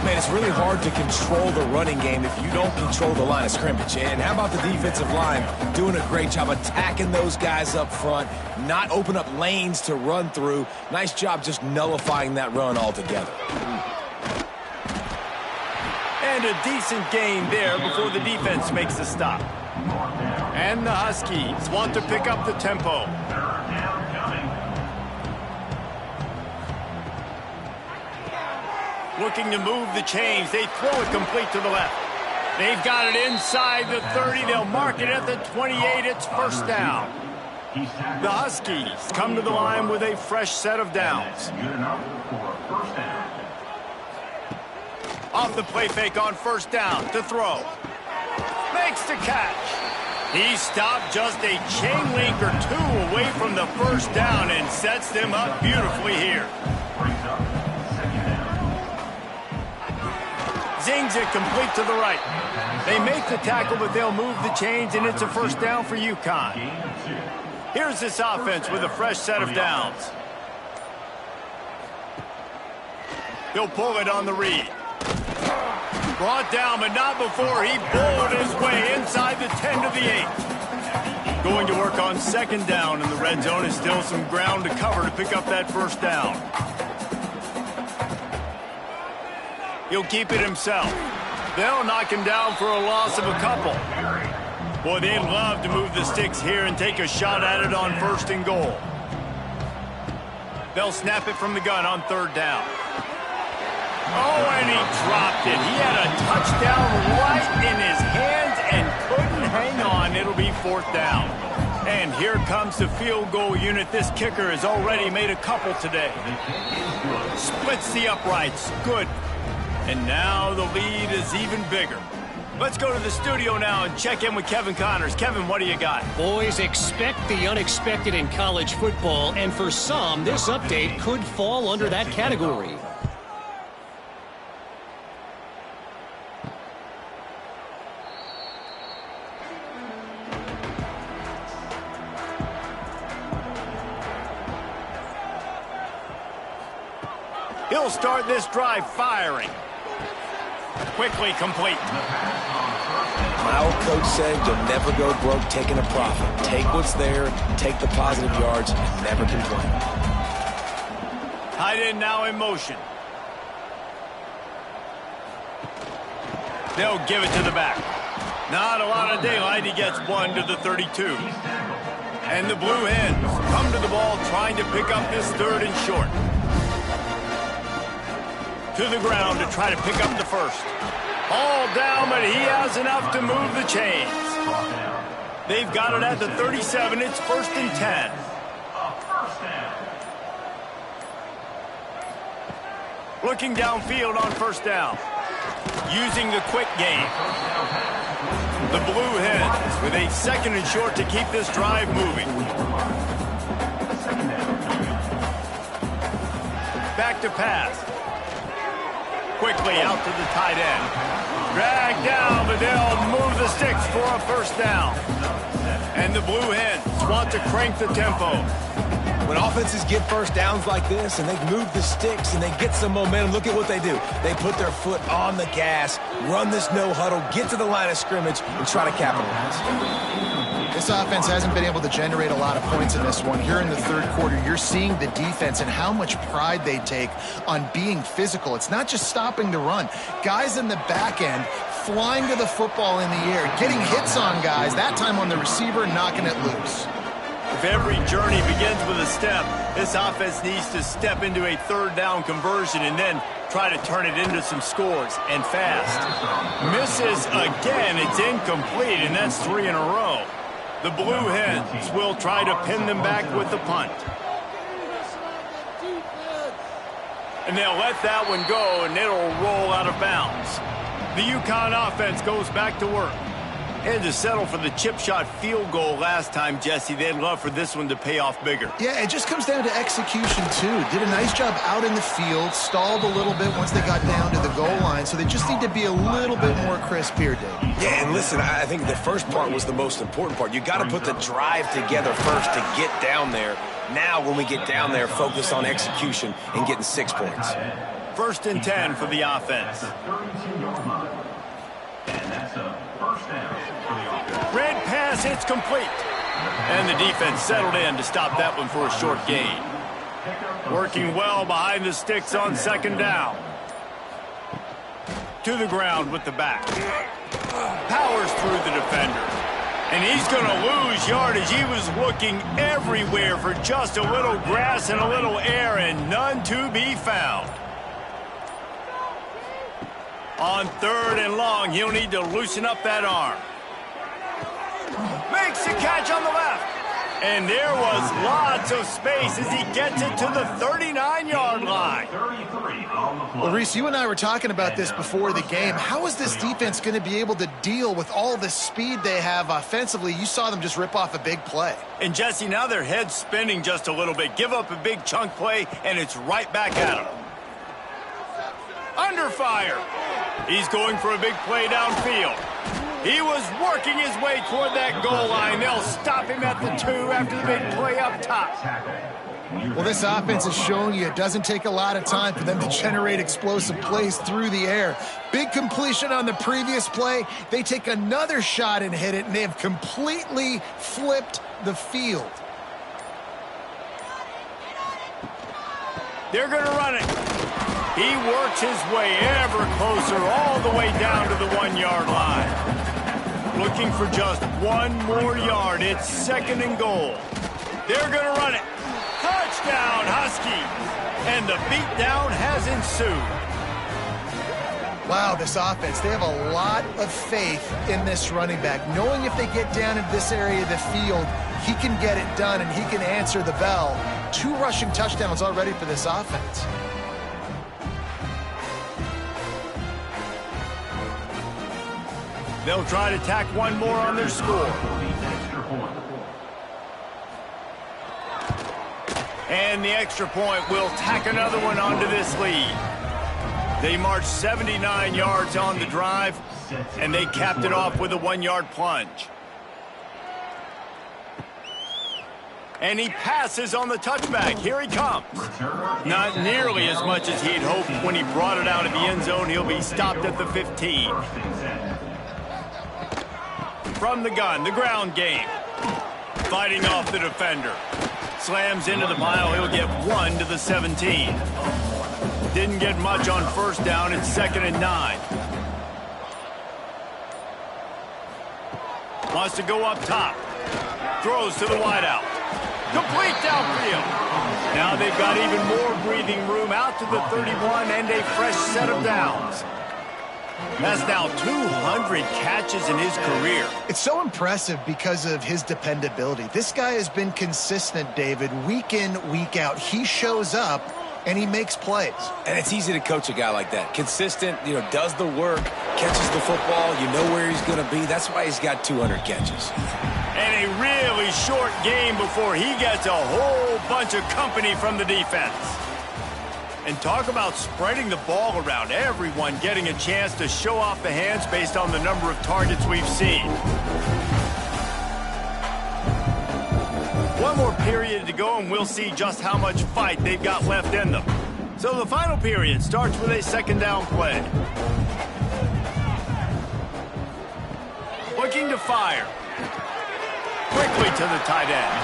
Man, it's really hard to control the running game if you don't control the line of scrimmage. And how about the defensive line doing a great job attacking those guys up front, not open up lanes to run through. Nice job just nullifying that run altogether. And a decent gain there before the defense makes the stop. And the Huskies want to pick up the tempo. Looking to move the chains. They throw it complete to the left. They've got it inside the 30. They'll mark it at the 28. It's 1st down. The Huskies come to the line with a fresh set of downs. Off the play fake on 1st down to throw. Makes the catch. He stopped just a chain link or 2 away from the 1st down and sets them up beautifully here. Zings it complete to the right. They make the tackle, but they'll move the chains, and it's a 1st down for UConn. Here's this offense with a fresh set of downs. He'll pull it on the read. Brought down, but not before he bowled his way inside the 10 to the 8. Going to work on 2nd down, and the red zone is still some ground to cover to pick up that 1st down. He'll keep it himself. They'll knock him down for a loss of a couple. Boy, they'd love to move the sticks here and take a shot at it on 1st and goal. They'll snap it from the gun on 3rd down. Oh, and he dropped it. He had a touchdown right in his hands and couldn't hang on. It'll be 4th down. And here comes the field goal unit. This kicker has already made a couple today. Splits the uprights. Good. And now the lead is even bigger. Let's go to the studio now and check in with Kevin Connors. Kevin, what do you got? Boys, expect the unexpected in college football, and for some, this update could fall under that category. He'll start this drive firing. Quickly complete. My old coach said you'll never go broke taking a profit. Take what's there, take the positive yards, and never complain. Tight end now in motion. They'll give it to the back. Not a lot of daylight. He gets 1 to the 32. And the Blue Hens come to the ball trying to pick up this 3rd and short. To the ground to try to pick up the 1st. All down, but he has enough to move the chains. They've got it at the 37. It's 1st and 10. Looking downfield on 1st down. Using the quick game. The Blue Hens with a 2nd and short to keep this drive moving. Back to pass. Quickly out to the tight end. Drag down, but they'll move the sticks for a 1st down. And the Blue Hens want to crank the tempo. When offenses get 1st downs like this and they move the sticks and they get some momentum, look at what they do. They put their foot on the gas, run this no huddle, get to the line of scrimmage, and try to capitalize. This offense hasn't been able to generate a lot of points in this one. Here in the 3rd quarter, you're seeing the defense and how much pride they take on being physical. It's not just stopping the run. Guys in the back end flying to the football in the air, getting hits on guys, that time on the receiver, knocking it loose. If every journey begins with a step, this offense needs to step into a 3rd down conversion and then try to turn it into some scores, and fast. Misses again. It's incomplete, and that's 3 in a row. The Blue Hens will try to pin them back with the punt. And they'll let that one go, and it'll roll out of bounds. The UConn offense goes back to work. Had to settle for the chip shot field goal last time, Jesse. They'd love for this one to pay off bigger. Yeah, it just comes down to execution, too. Did a nice job out in the field, stalled a little bit once they got down to the goal line, so they just need to be a little bit more crisp here, Dave. Yeah, and listen, I think the first part was the most important part. You got to put the drive together first to get down there. Now, when we get down there, focus on execution and getting 6 points. 1st and 10 for the offense. Red pass, it's complete. And the defense settled in to stop that one for a short gain. Working well behind the sticks on 2nd down. To the ground with the back. Powers through the defender. And he's going to lose yardage. He was looking everywhere for just a little grass and a little air, and none to be found. On 3rd and long, he'll need to loosen up that arm. Makes the catch on the left. And there was lots of space as he gets it to the 39-yard line. Well, Reese, you and I were talking about this before the game. How is this defense going to be able to deal with all the speed they have offensively? You saw them just rip off a big play. And, Jesse, now their head's spinning just a little bit. Give up a big chunk play, and it's right back at them. Under fire. He's going for a big play downfield. He was working his way toward that goal line. They'll stop him at the 2 after the big play up top. Well, this offense has shown you it doesn't take a lot of time for them to generate explosive plays through the air. Big completion on the previous play. They take another shot and hit it, and they have completely flipped the field. They're going to run it. He works his way ever closer all the way down to the 1-yard line. Looking for just 1 more yard. It's 2nd and goal. They're going to run it. Touchdown, Huskies. And the beatdown has ensued. Wow, this offense, they have a lot of faith in this running back, knowing if they get down in this area of the field, he can get it done and he can answer the bell. 2 rushing touchdowns already for this offense. They'll try to tack one more on their score. And the extra point will tack another one onto this lead. They marched 79 yards on the drive, and they capped it off with a 1-yard plunge. And he passes on the touchback. Here he comes. Not nearly as much as he'd hoped when he brought it out of the end zone. He'll be stopped at the 15. From the gun, the ground game. Fighting off the defender. Slams into the pile. He'll get 1 to the 17. Didn't get much on first down. It's 2nd and 9. Wants to go up top. Throws to the wideout. Complete downfield. Now they've got even more breathing room out to the 31 and a fresh set of downs. That's now 200 catches in his career. It's so impressive because of his dependability. This guy has been consistent, David, week in, week out. He shows up and he makes plays. And it's easy to coach a guy like that. Consistent, does the work, catches the football, you know where he's going to be. That's why he's got 200 catches. And a really short game before he gets a whole bunch of company from the defense. And talk about spreading the ball around. Everyone getting a chance to show off the hands based on the number of targets we've seen. One more period to go, and we'll see just how much fight they've got left in them. So the final period starts with a 2nd down play. Looking to fire. Quickly to the tight end.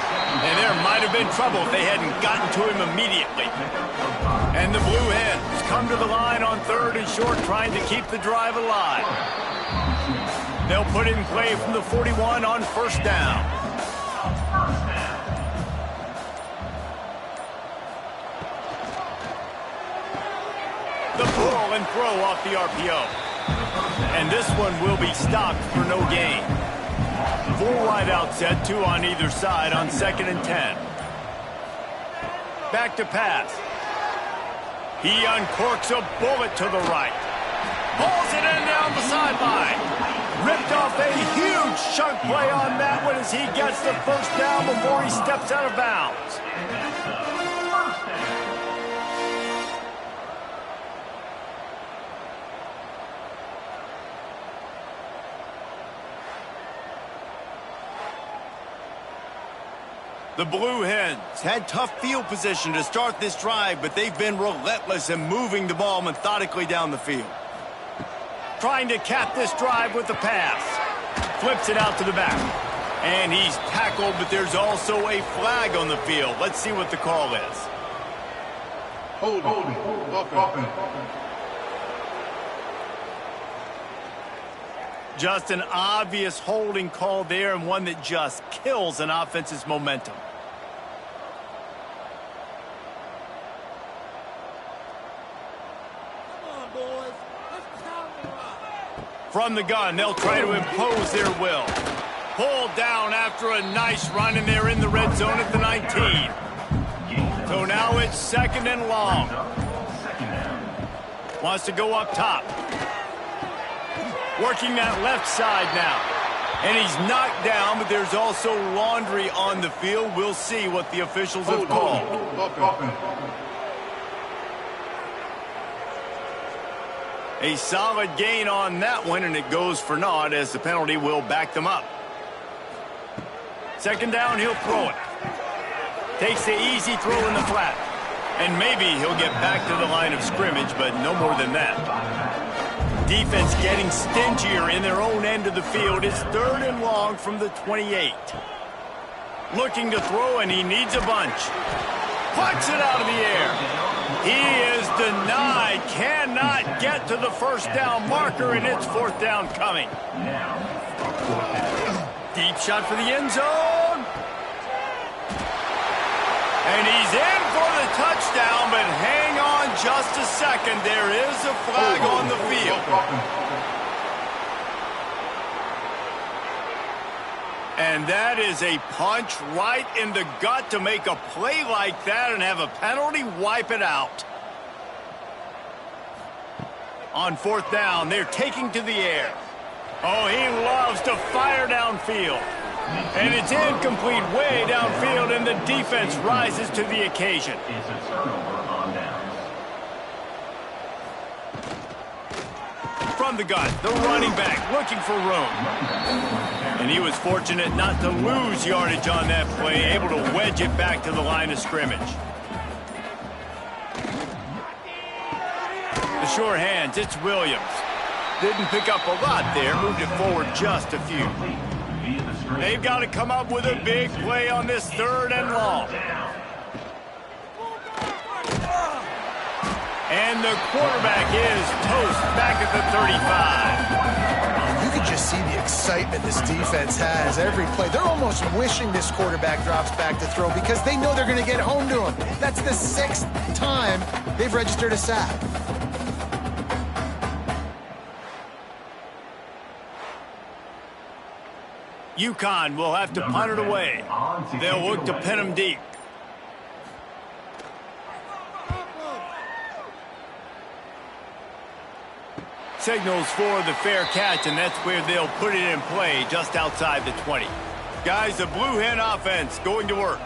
And there might have been trouble if they hadn't gotten to him immediately. And the Blue Hens come to the line on 3rd and short, trying to keep the drive alive. They'll put it in play from the 41 on 1st down. The pull and throw off the RPO. And this one will be stopped for no gain. 4 wide out set, 2 on either side on 2nd and 10. Back to pass. He uncorks a bullet to the right. Pulls it in down the sideline. Ripped off a huge chunk play on that one as he gets the 1st down before he steps out of bounds. The Blue Hens had tough field position to start this drive, but they've been relentless in moving the ball methodically down the field. Trying to cap this drive with the pass. Flips it out to the back. And he's tackled, but there's also a flag on the field. Let's see what the call is. Holding. Offense. Just an obvious holding call there, and one that just kills an offense's momentum. Come on, boys. Let's count them up. From the gun, they'll try to impose their will. Pulled down after a nice run, and they're in the red zone at the 19. So now it's 2nd and long. Wants to go up top. Working that left side now. And he's knocked down, but there's also laundry on the field. We'll see what the officials have called. A solid gain on that one, and it goes for naught as the penalty will back them up. 2nd down, he'll throw it. Takes the easy throw in the flat. And maybe he'll get back to the line of scrimmage, but no more than that. Defense getting stingier in their own end of the field. It's 3rd and long from the 28. Looking to throw, and he needs a bunch. Plucks it out of the air. He is denied. Cannot get to the 1st down marker, and it's 4th down coming. Deep shot for the end zone. And he's in for the touchdown, but hang on just a second. There is a flag on the field. And that is a punch right in the gut to make a play like that and have a penalty wipe it out. On fourth down, they're taking to the air. Oh, he loves to fire downfield. And it's incomplete way downfield, and the defense rises to the occasion. It's a turnover on downs. From the gun, the running back looking for room. And he was fortunate not to lose yardage on that play, able to wedge it back to the line of scrimmage. The sure hands, it's Williams. Didn't pick up a lot there, moved it forward just a few. They've got to come up with a big play on this third and long. And the quarterback is toast back at the 35. You could just see the excitement this defense has every play. They're almost wishing this quarterback drops back to throw because they know they're going to get home to him. That's the 6th time they've registered a sack. UConn will have to punt it away. They'll look to pin him deep. Signals for the fair catch, and that's where they'll put it in play, just outside the 20. Guys, the Blue Hen offense going to work.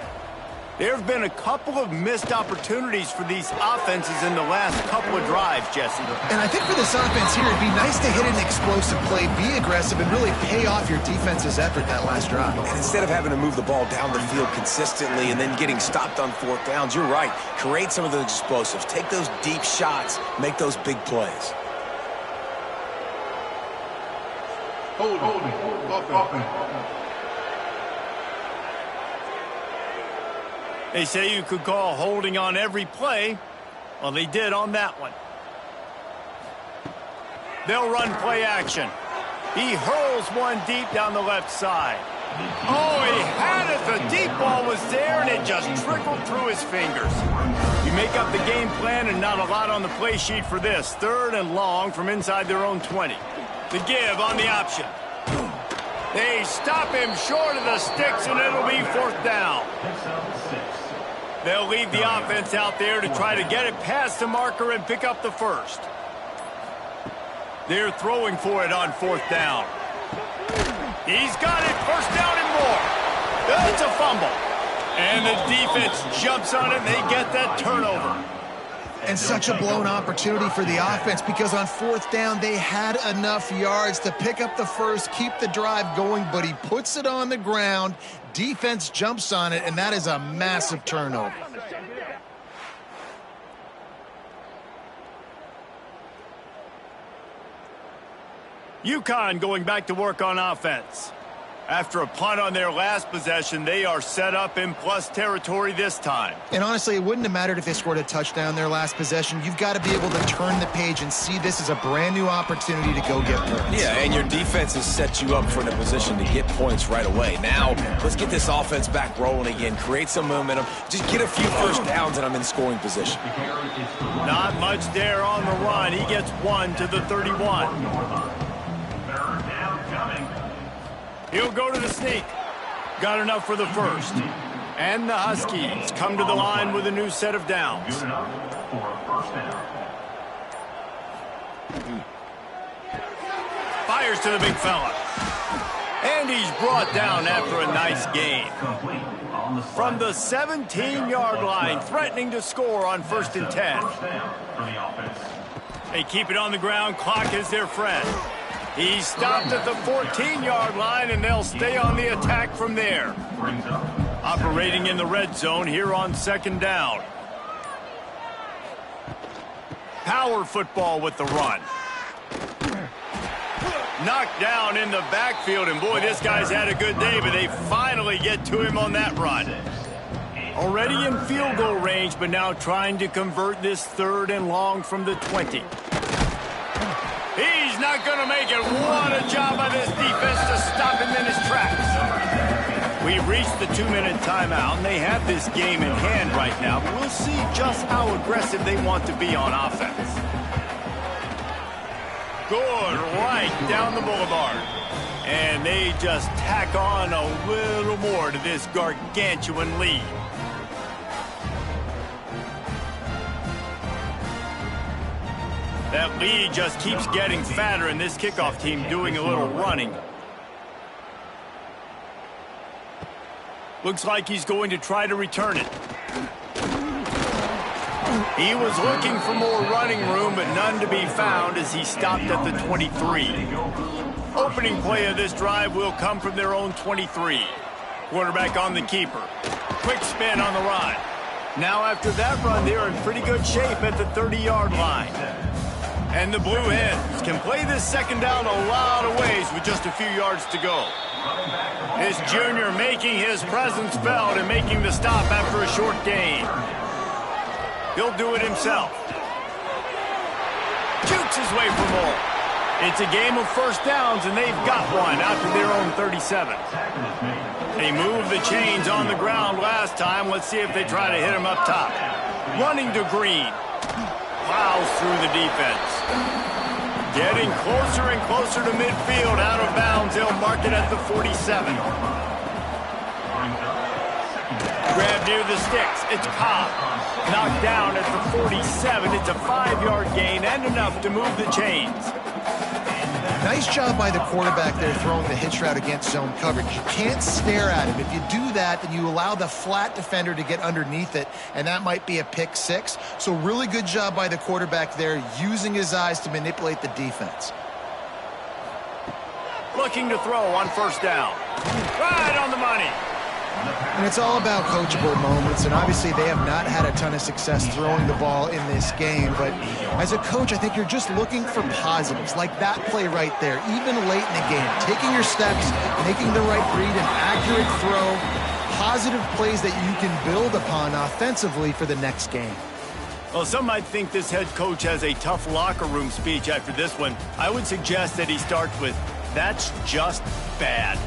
There have been a couple of missed opportunities for these offenses in the last couple of drives, Jesse. And I think for this offense here, it'd be nice to hit an explosive play, be aggressive, and really pay off your defense's effort that last drive. And instead of having to move the ball down the field consistently and then getting stopped on fourth downs, you're right. Create some of those explosives. Take those deep shots. Make those big plays. Holding. Offense. They say you could call holding on every play. Well, they did on that one. They'll run play action. He hurls one deep down the left side. Oh, he had it. The deep ball was there, and it just trickled through his fingers. You make up the game plan, and not a lot on the play sheet for this. Third and long from inside their own 20. The give on the option. They stop him short of the sticks, and it'll be fourth down. They'll leave the offense out there to try to get it past the marker and pick up the first. They're throwing for it on fourth down. He's got it, first down and more. That's a fumble. And the defense jumps on it, and they get that turnover. And such a blown opportunity for the offense because on fourth down, they had enough yards to pick up the first, keep the drive going, but he puts it on the ground. Defense jumps on it, and that is a massive turnover. UConn going back to work on offense. After a punt on their last possession, they are set up in plus territory this time. And honestly, it wouldn't have mattered if they scored a touchdown their last possession. You've got to be able to turn the page and see this as a brand new opportunity to go get points. Yeah, and your defense has set you up for the position to get points right away. Now, let's get this offense back rolling again. Create some momentum. Just get a few first downs, and I'm in scoring position. Not much there on the run. He gets one to the 31. He'll go to the sneak. Got enough for the first. And the Huskies come to the line with a new set of downs. Fires to the big fella. And he's brought down after a nice gain. From the 17-yard line, threatening to score on 1st and 10. They keep it on the ground. Clock is their friend. He's stopped at the 14-yard line, and they'll stay on the attack from there. Operating in the red zone here on 2nd down. Power football with the run. Knocked down in the backfield, and boy, this guy's had a good day, but they finally get to him on that run. Already in field goal range, but now trying to convert this 3rd and long from the 20. He's not going to make it. What a job by this defense to stop him in his tracks. We've reached the 2-minute timeout, and they have this game in hand right now. But we'll see just how aggressive they want to be on offense. Good right down the boulevard. And they just tack on a little more to this gargantuan lead. That lead just keeps getting fatter, and this kickoff team doing a little running. Looks like he's going to try to return it. He was looking for more running room, but none to be found as he stopped at the 23. Opening play of this drive will come from their own 23. Quarterback on the keeper. Quick spin on the run. Now after that run, they're in pretty good shape at the 30-yard line. And the Blue Hens can play this second down a lot of ways with just a few yards to go. This junior making his presence felt and making the stop after a short gain. He'll do it himself. Jukes his way for more. It's a game of first downs, and they've got one out to their own 37. They moved the chains on the ground last time. Let's see if they try to hit him up top. Running to Green. Plows through the defense. Getting closer and closer to midfield, out of bounds. They'll mark it at the 47. Grab near the sticks. It's Cobb. Knocked down at the 47. It's a 5-yard gain and enough to move the chains. Nice job by the quarterback there throwing the hitch route against zone coverage. You can't stare at him. If you do that, then you allow the flat defender to get underneath it, and that might be a pick six. So really good job by the quarterback there, using his eyes to manipulate the defense. Looking to throw on first down. Right on the money. And it's all about coachable moments, and obviously they have not had a ton of success throwing the ball in this game, but as a coach, I think you're just looking for positives, like that play right there, even late in the game, taking your steps, making the right read, an accurate throw, positive plays that you can build upon offensively for the next game. Well, some might think this head coach has a tough locker room speech after this one. I would suggest that he starts with, "That's just bad."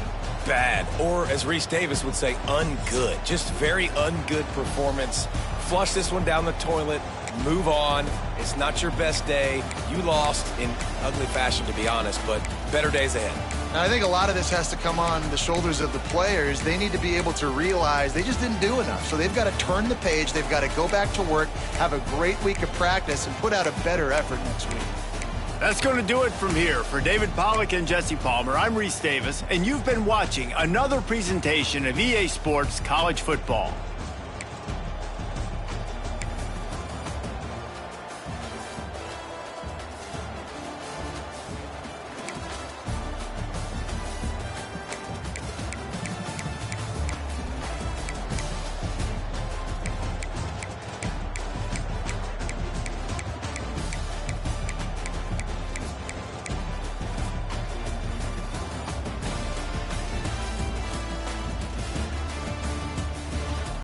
Bad, or as Reese Davis would say, ungood. Just very ungood performance. Flush this one down the toilet, move on. It's not your best day. You lost in ugly fashion, to be honest, but better days ahead. Now, I think a lot of this has to come on the shoulders of the players. They need to be able to realize they just didn't do enough. So they've got to turn the page. They've got to go back to work, have a great week of practice, and put out a better effort next week. That's going to do it from here. For David Pollack and Jesse Palmer, I'm Reese Davis, and you've been watching another presentation of EA Sports College Football.